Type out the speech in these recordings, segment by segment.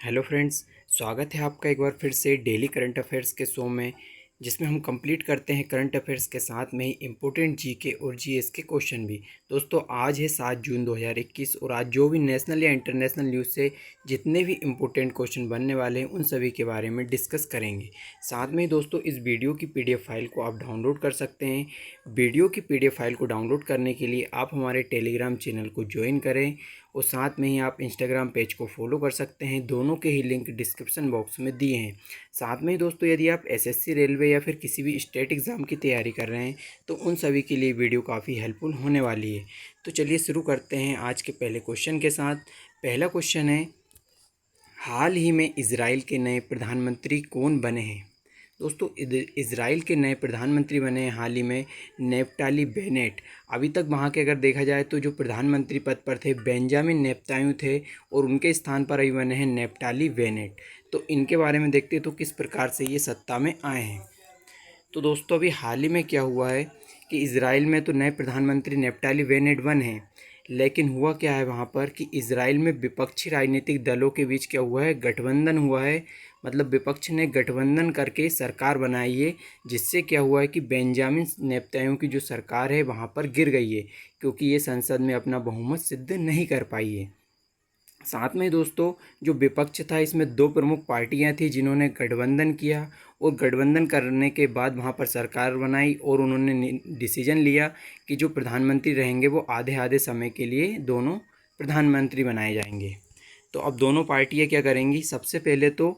Hello friends, स्वागत है आपका एक बार फिर से डेली करंट अफेयर्स के शो में, जिसमें हम कंप्लीट करते हैं करंट अफेयर्स के साथ में ही इम्पोर्टेंट जीके और जीएस के क्वेश्चन भी। दोस्तों, आज है 7 जून 2021 और आज जो भी नेशनल या इंटरनेशनल न्यूज़ से जितने भी इम्पोर्टेंट क्वेश्चन बनने वाले हैं उन सभी के बारे में डिस्कस करेंगे। साथ में ही दोस्तों, इस वीडियो की पीडीएफ फाइल को आप डाउनलोड कर सकते हैं। वीडियो की पीडीएफ फाइल को डाउनलोड करने के लिए आप हमारे टेलीग्राम चैनल को ज्वाइन करें और साथ में ही आप इंस्टाग्राम पेज को फॉलो कर सकते हैं। दोनों के ही लिंक डिस्क्रिप्शन बॉक्स में दिए हैं। साथ में ही दोस्तों, यदि आप एसएससी, रेलवे या फिर किसी भी स्टेट एग्ज़ाम की तैयारी कर रहे हैं तो उन सभी के लिए वीडियो काफ़ी हेल्पफुल होने वाली है। तो चलिए शुरू करते हैं आज के पहले क्वेश्चन के साथ। पहला क्वेश्चन है, हाल ही में इजराइल के नए प्रधानमंत्री कौन बने हैं? दोस्तों, इजराइल के नए प्रधानमंत्री बने हैं हाल ही में नेफ्ताली बेनेट। अभी तक वहाँ के अगर देखा जाए तो जो प्रधानमंत्री पद पर थे बेंजामिन नेतन्याहू थे और उनके स्थान पर अभी बने हैं नेफ्ताली बेनेट। तो इनके बारे में देखते हैं तो किस प्रकार से ये सत्ता में आए हैं। तो दोस्तों, अभी हाल ही में क्या हुआ है कि इजराइल में तो नए प्रधानमंत्री नेफ्ताली बेनेट बने हैं, लेकिन हुआ क्या है वहाँ पर कि इजराइल में विपक्षी राजनीतिक दलों के बीच क्या हुआ है, गठबंधन हुआ है। मतलब विपक्ष ने गठबंधन करके सरकार बनाई है, जिससे क्या हुआ है कि बेंजामिन नेतन्याहू की जो सरकार है वहाँ पर गिर गई है, क्योंकि ये संसद में अपना बहुमत सिद्ध नहीं कर पाई है। साथ में दोस्तों, जो विपक्ष था इसमें दो प्रमुख पार्टियां थी जिन्होंने गठबंधन किया और गठबंधन करने के बाद वहां पर सरकार बनाई और उन्होंने डिसीजन लिया कि जो प्रधानमंत्री रहेंगे वो आधे आधे समय के लिए दोनों प्रधानमंत्री बनाए जाएंगे। तो अब दोनों पार्टियां क्या करेंगी, सबसे पहले तो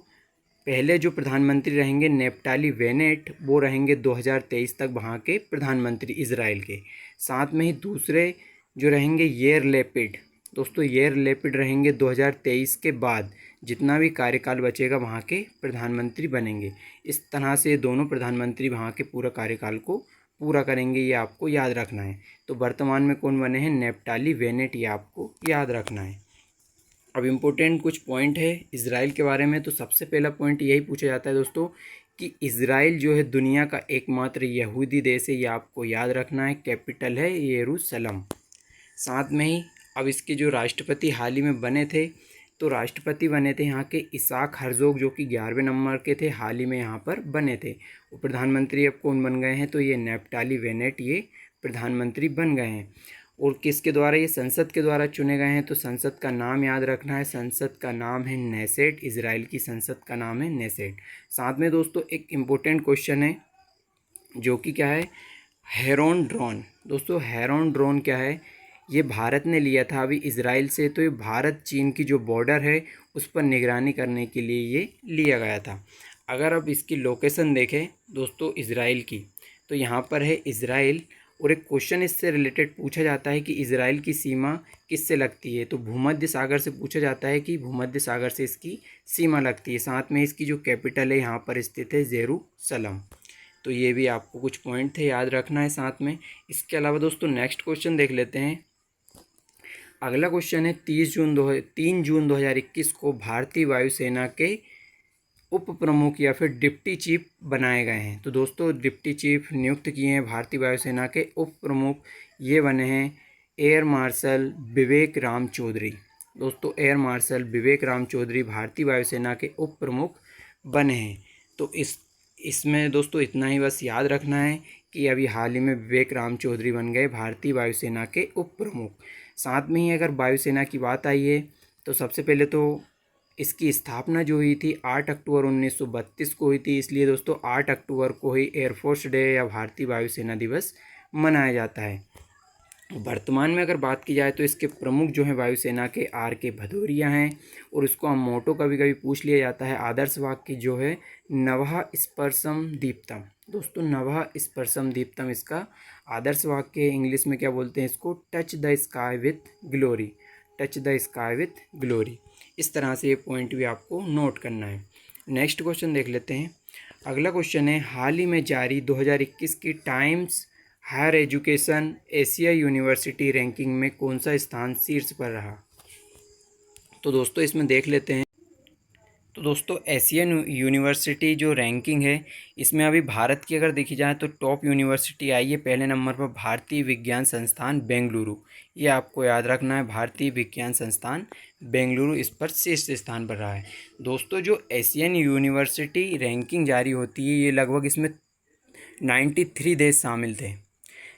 पहले जो प्रधानमंत्री रहेंगे नेफ्ताली बेनेट, वो रहेंगे 2023 तक वहाँ के प्रधानमंत्री इजराइल के। साथ में ही दूसरे जो रहेंगे येर लेपिड। दोस्तों, येर लेपिड रहेंगे 2023 के बाद, जितना भी कार्यकाल बचेगा वहाँ के प्रधानमंत्री बनेंगे। इस तरह से दोनों प्रधानमंत्री वहाँ के पूरा कार्यकाल को पूरा करेंगे, ये आपको याद रखना है। तो वर्तमान में कौन बने हैं, नेफ्ताली बेनेट, ये आपको याद रखना है। अब इम्पोर्टेंट कुछ पॉइंट है इजराइल के बारे में। तो सबसे पहला पॉइंट यही पूछा जाता है दोस्तों कि इजराइल जो है दुनिया का एकमात्र यहूदी देश है, ये आपको याद रखना है। कैपिटल है यरूशलेम। साथ में ही अब इसके जो राष्ट्रपति हाल ही में बने थे, तो राष्ट्रपति बने थे यहाँ के इसाक हर्जोग, जो कि 11वें नंबर के थे, हाल ही में यहाँ पर बने थे। और प्रधानमंत्री अब कौन बन गए हैं, तो ये नेफ्ताली बेनेट ये प्रधानमंत्री बन गए हैं। और किसके द्वारा, ये संसद के द्वारा चुने गए हैं। तो संसद का नाम याद रखना है, संसद का नाम है नेसेट। इजराइल की संसद का नाम है नेसेट। साथ में दोस्तों, एक इम्पोर्टेंट क्वेश्चन है जो कि क्या है, हेरोन ड्रोन। दोस्तों, हेरोन ड्रोन क्या है, ये भारत ने लिया था अभी इजराइल से। तो ये भारत चीन की जो बॉर्डर है उस पर निगरानी करने के लिए ये लिया गया था। अगर अब इसकी लोकेशन देखें दोस्तों इजराइल की, तो यहाँ पर है इजराइल। और एक क्वेश्चन इससे रिलेटेड पूछा जाता है कि इजराइल की सीमा किससे लगती है, तो भूमध्य सागर से पूछा जाता है कि भूमध्य सागर से इसकी सीमा लगती है। साथ में इसकी जो कैपिटल है यहाँ पर स्थित है जेरूसलम। तो ये भी आपको कुछ पॉइंट थे याद रखना है साथ में। इसके अलावा दोस्तों, नेक्स्ट क्वेश्चन देख लेते हैं। अगला क्वेश्चन है, 3 जून 2021 को भारतीय वायुसेना के उप प्रमुख या फिर डिप्टी चीफ बनाए गए हैं। तो दोस्तों, डिप्टी चीफ नियुक्त किए हैं भारतीय वायुसेना के उप प्रमुख, ये बने हैं एयर मार्शल विवेक राम चौधरी। दोस्तों, एयर मार्शल विवेक राम चौधरी भारतीय वायुसेना के उप प्रमुख बने हैं। तो इसमें दोस्तों इतना ही बस याद रखना है कि अभी हाल ही में विवेक राम चौधरी बन गए भारतीय वायुसेना के उप प्रमुख। साथ में ही अगर वायुसेना की बात आई है तो सबसे पहले तो इसकी स्थापना जो हुई थी 8 अक्टूबर 1932 को हुई थी। इसलिए दोस्तों 8 अक्टूबर को ही एयरफोर्स डे या भारतीय वायुसेना दिवस मनाया जाता है। वर्तमान में अगर बात की जाए तो इसके प्रमुख जो हैं वायुसेना के R.K. भदौरिया हैं। और इसको हम मोटो कभी कभी पूछ लिया जाता है, आदर्श वाक्य जो है नभः स्पर्शम दीप्तम। दोस्तों, नभः स्पर्शम दीप्तम इसका आदर्श वाक्य है। इंग्लिश में क्या बोलते हैं इसको, touch the sky with glory. Touch the sky with glory. इस तरह से ये पॉइंट भी आपको नोट करना है। नेक्स्ट क्वेश्चन देख लेते हैं। अगला क्वेश्चन है, हाल ही में जारी 2021 की Times higher education Asia university ranking में कौन सा स्थान शीर्ष पर रहा? तो दोस्तों इसमें देख लेते हैं। तो दोस्तों एशियन यूनिवर्सिटी जो रैंकिंग है, इसमें अभी भारत की अगर देखी जाए तो टॉप यूनिवर्सिटी आई है पहले नंबर पर भारतीय विज्ञान संस्थान बेंगलुरु। ये आपको याद रखना है, भारतीय विज्ञान संस्थान बेंगलुरु इस पर शीर्ष स्थान पर रहा है। दोस्तों जो एशियन यूनिवर्सिटी रैंकिंग जारी होती है, ये लगभग इसमें 93 देश शामिल थे,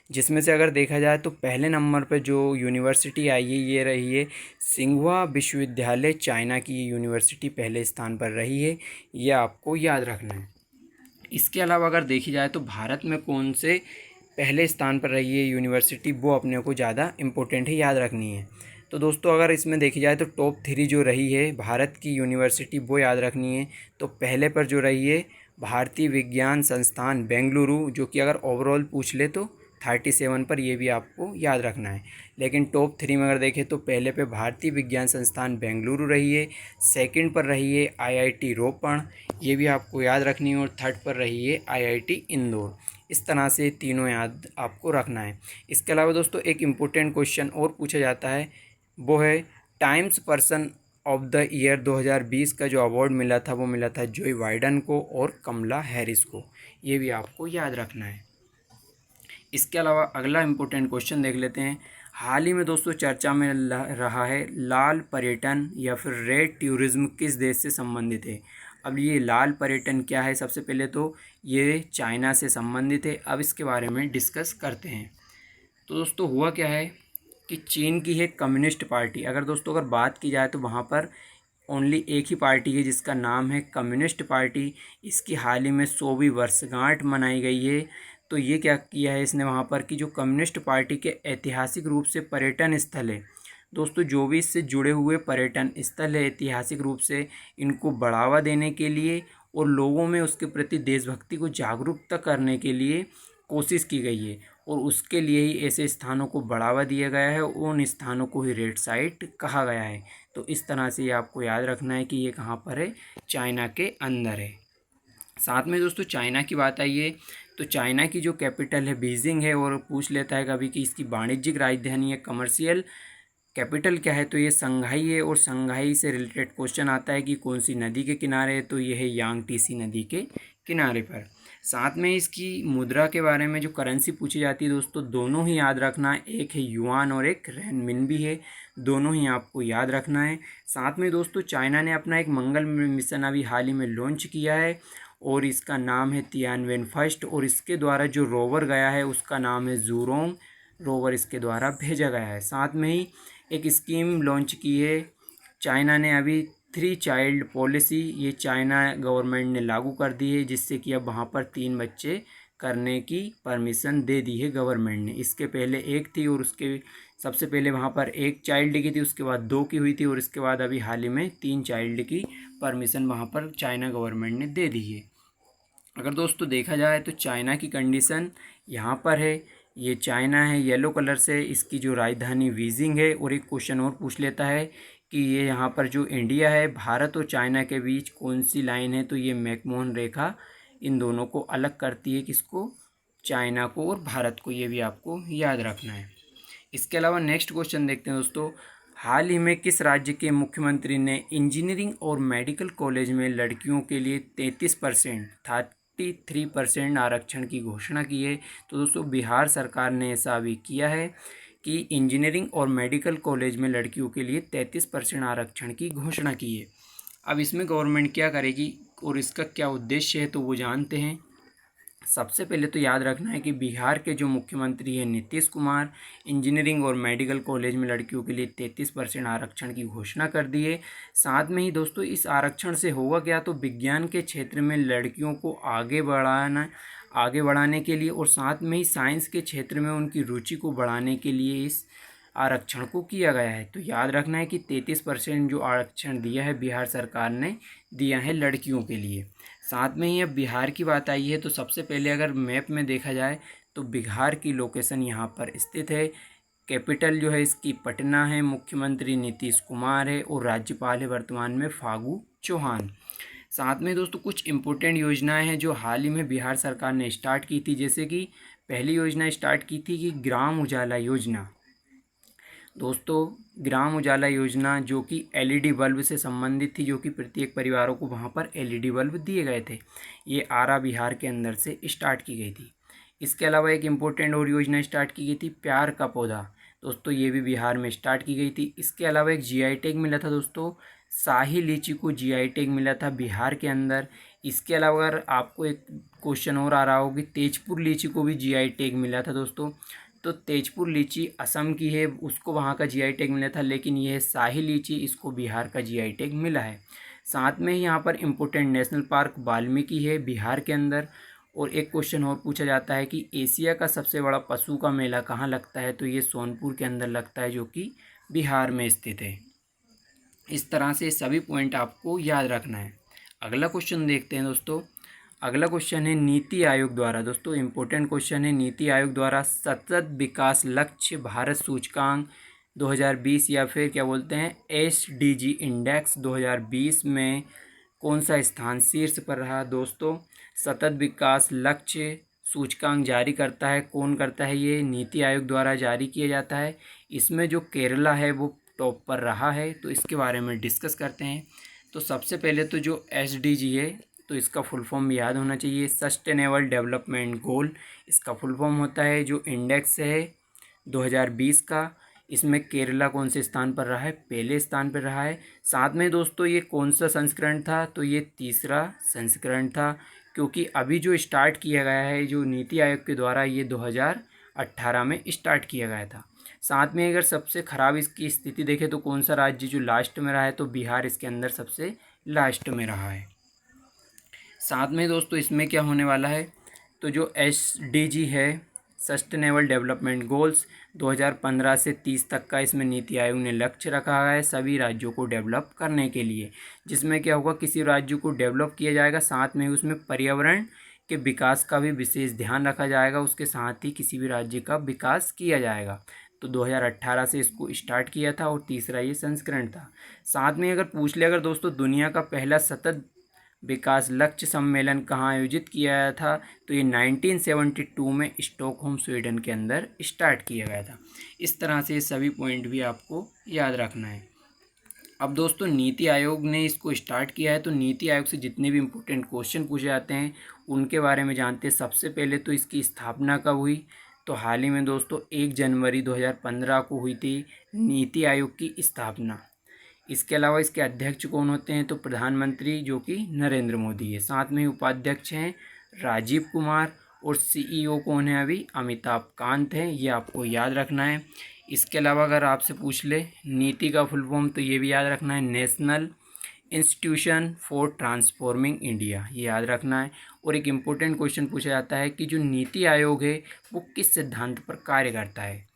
जिसमें से अगर देखा जाए तो पहले नंबर पर जो यूनिवर्सिटी आई है ये रही है सिंघुआ विश्वविद्यालय, चाइना की यूनिवर्सिटी पहले स्थान पर रही है, ये आपको याद रखना है। इसके अलावा अगर देखी जाए तो भारत में कौन से पहले स्थान पर रही है यूनिवर्सिटी, वो अपने को ज़्यादा इम्पोर्टेंट है, याद रखनी है। तो दोस्तों अगर इसमें देखी जाए तो टॉप 3 जो रही है भारत की यूनिवर्सिटी, वो याद रखनी है। तो पहले पर जो रही है भारतीय विज्ञान संस्थान बेंगलुरु, जो कि अगर ओवरऑल पूछ ले तो 37 पर, ये भी आपको याद रखना है। लेकिन टॉप 3 में अगर देखें तो पहले पे भारतीय विज्ञान संस्थान बेंगलुरु रही है, सेकंड पर रही है आईआईटी रोपण, ये भी आपको याद रखनी है, और थर्ड पर रही है आईआईटी इंदौर। इस तरह से तीनों याद आपको रखना है। इसके अलावा दोस्तों एक इम्पोर्टेंट क्वेश्चन और पूछा जाता है, वो है times person of the year 2020 का जो अवार्ड मिला था, वो मिला था जोई बाइडेन को और कमला हैरिस को, ये भी आपको याद रखना है। इसके अलावा अगला इम्पोर्टेंट क्वेश्चन देख लेते हैं। हाल ही में दोस्तों चर्चा में रहा है लाल पर्यटन या फिर रेड टूरिज्म किस देश से संबंधित है। अब ये लाल पर्यटन क्या है, सबसे पहले तो ये चाइना से संबंधित है। अब इसके बारे में डिस्कस करते हैं। तो दोस्तों हुआ क्या है कि चीन की है कम्युनिस्ट पार्टी, अगर दोस्तों अगर बात की जाए तो वहाँ पर ओनली एक ही पार्टी है जिसका नाम है कम्युनिस्ट पार्टी। इसकी हाल ही में 100वीं वर्षगांठ मनाई गई है। तो ये क्या किया है इसने वहाँ पर कि जो कम्युनिस्ट पार्टी के ऐतिहासिक रूप से पर्यटन स्थल है, दोस्तों जो भी इससे जुड़े हुए पर्यटन स्थल है ऐतिहासिक रूप से, इनको बढ़ावा देने के लिए और लोगों में उसके प्रति देशभक्ति को जागरूकता करने के लिए कोशिश की गई है, और उसके लिए ही ऐसे स्थानों को बढ़ावा दिया गया है, उन स्थानों को ही रेड साइट कहा गया है। तो इस तरह से ये आपको याद रखना है कि ये कहाँ पर है, चाइना के अंदर है। साथ में दोस्तों चाइना की बात आई है तो चाइना की जो कैपिटल है बीजिंग है, और पूछ लेता है कभी कि इसकी वाणिज्यिक राजधानी है कमर्शियल कैपिटल क्या है, तो ये संघाई है। और संघाई से रिलेटेड क्वेश्चन आता है कि कौन सी नदी के किनारे है, तो ये है यांगटीसी नदी के किनारे पर। साथ में इसकी मुद्रा के बारे में जो करेंसी पूछी जाती है दोस्तों, दोनों ही याद रखना है, एक है युआन और एक रेनमिनबी है, दोनों ही आपको याद रखना है। साथ में दोस्तों चाइना ने अपना एक मंगल मिशन अभी हाल ही में लॉन्च किया है, और इसका नाम है तियानवेन फर्स्ट, और इसके द्वारा जो रोवर गया है उसका नाम है ज़ूरोंग रोवर, इसके द्वारा भेजा गया है। साथ में ही एक स्कीम लॉन्च की है चाइना ने अभी, 3 चाइल्ड पॉलिसी, ये चाइना गवर्नमेंट ने लागू कर दी है, जिससे कि अब वहाँ पर 3 बच्चे करने की परमिशन दे दी है गवर्नमेंट ने। इसके पहले एक थी, और उसके सबसे पहले वहाँ पर 1 चाइल्ड की थी, उसके बाद 2 की हुई थी, और इसके बाद अभी हाल ही में 3 चाइल्ड की परमिशन वहाँ पर चाइना गवर्नमेंट ने दे दी है। अगर दोस्तों देखा जाए तो चाइना की कंडीशन यहाँ पर है, ये चाइना है येलो कलर से, इसकी जो राजधानी बीजिंग है। और एक क्वेश्चन और पूछ लेता है कि ये यहाँ पर जो इंडिया है, भारत और चाइना के बीच कौन सी लाइन है, तो ये मैकमोहन रेखा इन दोनों को अलग करती है, किसको, चाइना को और भारत को, ये भी आपको याद रखना है। इसके अलावा नेक्स्ट क्वेश्चन देखते हैं दोस्तों। हाल ही में किस राज्य के मुख्यमंत्री ने इंजीनियरिंग और मेडिकल कॉलेज में लड़कियों के लिए 33% आरक्षण की घोषणा की है। तो दोस्तों बिहार सरकार ने ऐसा अभी किया है कि इंजीनियरिंग और मेडिकल कॉलेज में लड़कियों के लिए 33% आरक्षण की घोषणा की है। अब इसमें गवर्नमेंट क्या करेगी और इसका क्या उद्देश्य है, तो वो जानते हैं। सबसे पहले तो याद रखना है कि बिहार के जो मुख्यमंत्री हैं नीतीश कुमार, इंजीनियरिंग और मेडिकल कॉलेज में लड़कियों के लिए 33% आरक्षण की घोषणा कर दी है। साथ में ही दोस्तों इस आरक्षण से होगा क्या, तो विज्ञान के क्षेत्र में लड़कियों को आगे बढ़ाने के लिए, और साथ में ही साइंस के क्षेत्र में उनकी रुचि को बढ़ाने के लिए इस आरक्षण को किया गया है। तो याद रखना है कि 33% जो आरक्षण दिया है बिहार सरकार ने दिया है लड़कियों के लिए। साथ में ही अब बिहार की बात आई है तो सबसे पहले अगर मैप में देखा जाए तो बिहार की लोकेशन यहाँ पर स्थित है। कैपिटल जो है इसकी पटना है, मुख्यमंत्री नीतीश कुमार है, और राज्यपाल है वर्तमान में फागू चौहान। साथ में दोस्तों कुछ इम्पोर्टेंट योजनाएं हैं जो हाल ही में बिहार सरकार ने स्टार्ट की थी, जैसे कि पहली योजना स्टार्ट की थी कि ग्राम उजाला योजना। दोस्तों ग्राम उजाला योजना जो कि एलईडी बल्ब से संबंधित थी, जो कि प्रत्येक परिवारों को वहाँ पर एलईडी बल्ब दिए गए थे, ये आरा बिहार के अंदर से स्टार्ट की गई थी। इसके अलावा एक इम्पोर्टेंट और योजना स्टार्ट की गई थी, प्यार का पौधा। दोस्तों ये भी बिहार में स्टार्ट की गई थी। इसके अलावा एक जीआई टैग मिला था दोस्तों, शाही लीची को जीआई टैग मिला था बिहार के अंदर। इसके अलावा अगर आपको एक क्वेश्चन और आ रहा हो कि तेजपुर लीची को भी जीआई टैग मिला था दोस्तों, तो तेजपुर लीची असम की है, उसको वहाँ का जीआई टैग मिला था, लेकिन यह शाही लीची, इसको बिहार का जीआई टैग मिला है। साथ में ही यहाँ पर इम्पोर्टेंट नेशनल पार्क वाल्मीकि है बिहार के अंदर। और एक क्वेश्चन और पूछा जाता है कि एशिया का सबसे बड़ा पशु का मेला कहाँ लगता है, तो ये सोनपुर के अंदर लगता है, जो कि बिहार में स्थित है। इस तरह से सभी पॉइंट आपको याद रखना है। अगला क्वेश्चन देखते हैं दोस्तों। अगला क्वेश्चन है नीति आयोग द्वारा, दोस्तों इंपॉर्टेंट क्वेश्चन है, नीति आयोग द्वारा सतत विकास लक्ष्य भारत सूचकांक 2020 या फिर क्या बोलते हैं एसडीजी इंडेक्स 2020 में कौन सा स्थान शीर्ष पर रहा। दोस्तों सतत विकास लक्ष्य सूचकांक जारी करता है, कौन करता है, ये नीति आयोग द्वारा जारी किया जाता है। इसमें जो केरला है वो टॉप पर रहा है, तो इसके बारे में डिस्कस करते हैं। तो सबसे पहले तो जो एसडीजी है, तो इसका फुल फॉर्म याद होना चाहिए, सस्टेनेबल डेवलपमेंट गोल इसका फुल फॉर्म होता है। जो इंडेक्स है 2020 का, इसमें केरला कौन से स्थान पर रहा है, पहले स्थान पर रहा है। साथ में दोस्तों ये कौन सा संस्करण था, तो ये तीसरा संस्करण था, क्योंकि अभी जो स्टार्ट किया गया है जो नीति आयोग के द्वारा, ये 2018 में स्टार्ट किया गया था। साथ में अगर सबसे ख़राब इसकी स्थिति देखें तो कौन सा राज्य जो लास्ट में रहा है, तो बिहार इसके अंदर सबसे लास्ट में रहा है। साथ में दोस्तों इसमें क्या होने वाला है, तो जो एसडीजी है सस्टेनेबल डेवलपमेंट गोल्स 2015 से 30 तक का इसमें नीति आयोग ने लक्ष्य रखा है सभी राज्यों को डेवलप करने के लिए, जिसमें क्या होगा किसी राज्य को डेवलप किया जाएगा, साथ में उसमें पर्यावरण के विकास का भी विशेष ध्यान रखा जाएगा, उसके साथ ही किसी भी राज्य का विकास किया जाएगा। तो 2018 से इसको स्टार्ट किया था और तीसरा ये संस्करण था। साथ में अगर पूछ ले अगर दोस्तों दुनिया का पहला सतत विकास लक्ष्य सम्मेलन कहाँ आयोजित किया गया था, तो ये 1972 में स्टॉकहोम स्वीडन के अंदर स्टार्ट किया गया था। इस तरह से ये सभी पॉइंट भी आपको याद रखना है। अब दोस्तों नीति आयोग ने इसको स्टार्ट किया है, तो नीति आयोग से जितने भी इम्पोर्टेंट क्वेश्चन पूछे जाते हैं उनके बारे में जानते हैं। सबसे पहले तो इसकी स्थापना कब हुई, तो हाल ही में दोस्तों 1 जनवरी 2015 को हुई थी नीति आयोग की स्थापना। इसके अलावा इसके अध्यक्ष कौन होते हैं, तो प्रधानमंत्री जो कि नरेंद्र मोदी है। साथ में उपाध्यक्ष हैं राजीव कुमार, और सीईओ कौन है अभी, अमिताभ कांत हैं, ये आपको याद रखना है। इसके अलावा अगर आपसे पूछ ले नीति का फुल फॉर्म, तो ये भी याद रखना है, national institution for transforming India, ये याद रखना है। और एक इम्पोर्टेंट क्वेश्चन पूछा जाता है कि जो नीति आयोग है वो किस सिद्धांत पर कार्य करता है,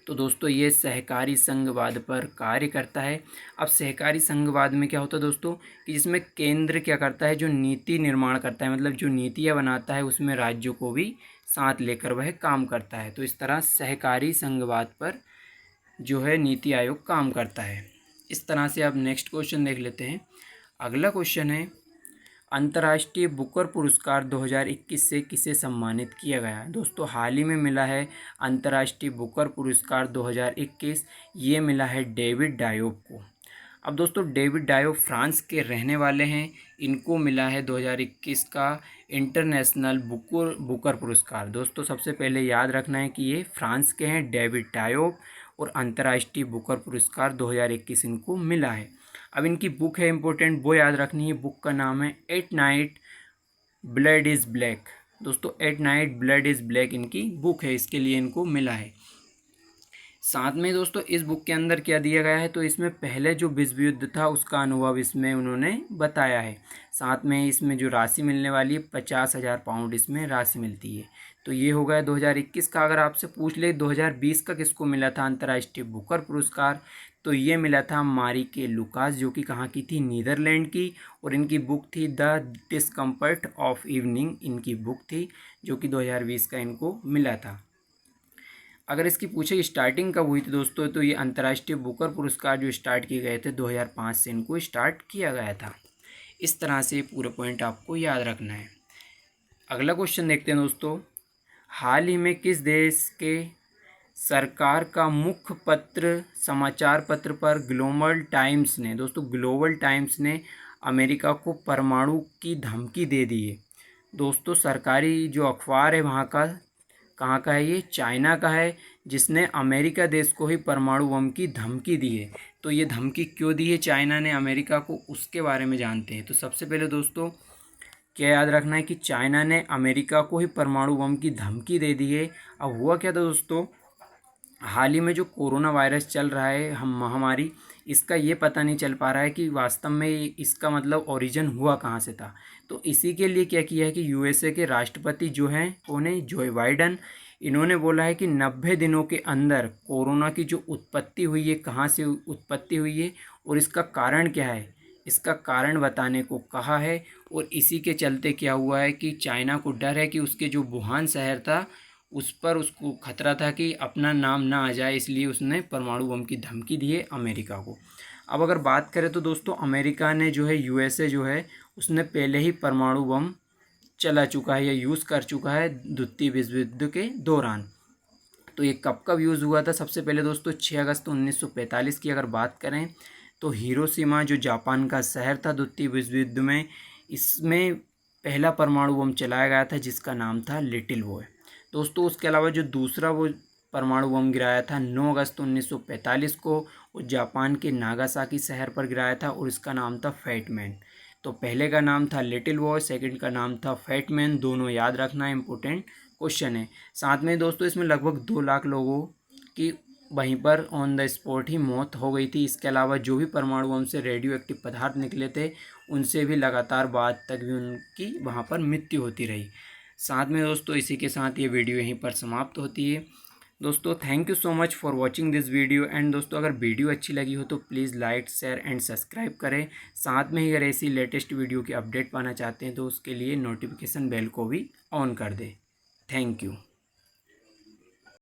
तो दोस्तों ये सहकारी संघवाद पर कार्य करता है। अब सहकारी संघवाद में क्या होता है दोस्तों, कि जिसमें केंद्र क्या करता है, जो नीति निर्माण करता है, मतलब जो नीतियाँ बनाता है, उसमें राज्यों को भी साथ लेकर वह काम करता है। तो इस तरह सहकारी संघवाद पर जो है नीति आयोग काम करता है। इस तरह से आप नेक्स्ट क्वेश्चन देख लेते हैं। अगला क्वेश्चन है, अंतर्राष्ट्रीय बुकर पुरस्कार 2021 से किसे सम्मानित किया गया। दोस्तों हाल ही में मिला है अंतर्राष्ट्रीय बुकर पुरस्कार 2021, ये मिला है डेविड डायोब को। अब दोस्तों डेविड डायोब फ्रांस के रहने वाले हैं, इनको मिला है 2021 का इंटरनेशनल बुकर पुरस्कार। दोस्तों सबसे पहले याद रखना है कि ये फ्रांस के हैं डेविड डायोब, और अंतर्राष्ट्रीय बुकर पुरस्कार 2021 इनको मिला है। अब इनकी बुक है इंपॉर्टेंट, वो याद रखनी है, बुक का नाम है at night blood is black. दोस्तों at night blood is black इनकी बुक है, इसके लिए इनको मिला है। साथ में दोस्तों इस बुक के अंदर क्या दिया गया है, तो इसमें पहले जो विश्व युद्ध था उसका अनुभव इसमें उन्होंने बताया है। साथ में इसमें जो राशि मिलने वाली है 50,000 पाउंड इसमें राशि मिलती है। तो ये हो गया 2021 का। अगर आपसे पूछ ले 2020 का किसको मिला था अंतर्राष्ट्रीय बुकर पुरस्कार, तो ये मिला था मारिके लुकास, जो कि कहाँ की थी, नीदरलैंड की, और इनकी बुक थी द डिस्कम्फर्ट ऑफ इवनिंग, इनकी बुक थी, जो कि 2020 का इनको मिला था। अगर इसकी पूछे स्टार्टिंग कब हुई थी दोस्तों, तो ये अंतर्राष्ट्रीय बुकर पुरस्कार जो स्टार्ट किए गए थे 2005 से इनको स्टार्ट किया गया था। इस तरह से पूरा पॉइंट आपको याद रखना है। अगला क्वेश्चन देखते हैं दोस्तों, हाल ही में किस देश के सरकार का मुख्य पत्र समाचार पत्र पर ग्लोबल टाइम्स ने, दोस्तों ग्लोबल टाइम्स ने अमेरिका को परमाणु की धमकी दे दी है। दोस्तों सरकारी जो अखबार है वहाँ का, कहाँ का है ये, चाइना का है, जिसने अमेरिका देश को ही परमाणु बम की धमकी दी है। तो ये धमकी क्यों दी है चाइना ने अमेरिका को, उसके बारे में जानते हैं। तो सबसे पहले दोस्तों क्या याद रखना है कि चाइना ने अमेरिका को ही परमाणु बम की धमकी दे दी है। अब हुआ क्या था दोस्तों, हाल ही में जो कोरोना वायरस चल रहा है, हम महामारी, इसका ये पता नहीं चल पा रहा है कि वास्तव में इसका मतलब ओरिजिन हुआ कहाँ से था। तो इसी के लिए क्या किया है कि यूएसए के राष्ट्रपति जो हैं, कौन है, जो बाइडन, इन्होंने बोला है कि 90 दिनों के अंदर कोरोना की जो उत्पत्ति हुई है, कहाँ से उत्पत्ति हुई है और इसका कारण क्या है, इसका कारण बताने को कहा है। और इसी के चलते क्या हुआ है कि चाइना को डर है कि उसके जो वुहान शहर था उस पर उसको खतरा था कि अपना नाम ना आ जाए, इसलिए उसने परमाणु बम की धमकी दी है अमेरिका को। अब अगर बात करें तो दोस्तों अमेरिका ने जो है, यूएसए जो है, उसने पहले ही परमाणु बम चला चुका है या यूज़ कर चुका है द्वितीय विश्व युद्ध के दौरान। तो ये कब कब यूज़ हुआ था, सबसे पहले दोस्तों 6 अगस्त 1945 की अगर बात करें तो हिरोशिमा जो जापान का शहर था द्वितीय विश्व युद्ध में, इसमें पहला परमाणु बम चलाया गया था जिसका नाम था लिटिल बॉय। दोस्तों उसके अलावा जो दूसरा वो परमाणु बम गिराया था 9 अगस्त 1945 को, वो जापान के नागासाकी शहर पर गिराया था और इसका नाम था फैटमैन। तो पहले का नाम था लिटिल बॉय, सेकंड का नाम था फैटमैन, दोनों याद रखना इम्पोर्टेंट क्वेश्चन है। साथ में दोस्तों इसमें लगभग 2 लाख लोगों की वहीं पर ऑन द स्पॉट ही मौत हो गई थी। इसके अलावा जो भी परमाणु बम से रेडियो एक्टिव पदार्थ निकले थे उनसे भी लगातार बाद तक भी उनकी वहाँ पर मृत्यु होती रही। साथ में दोस्तों इसी के साथ ये वीडियो यहीं पर समाप्त होती है। दोस्तों thank you so much for watching this video. And दोस्तों अगर वीडियो अच्छी लगी हो तो please like, share and subscribe करें। साथ में ही अगर ऐसी लेटेस्ट वीडियो की अपडेट पाना चाहते हैं तो उसके लिए नोटिफिकेशन बेल को भी ऑन कर दें। Thank you.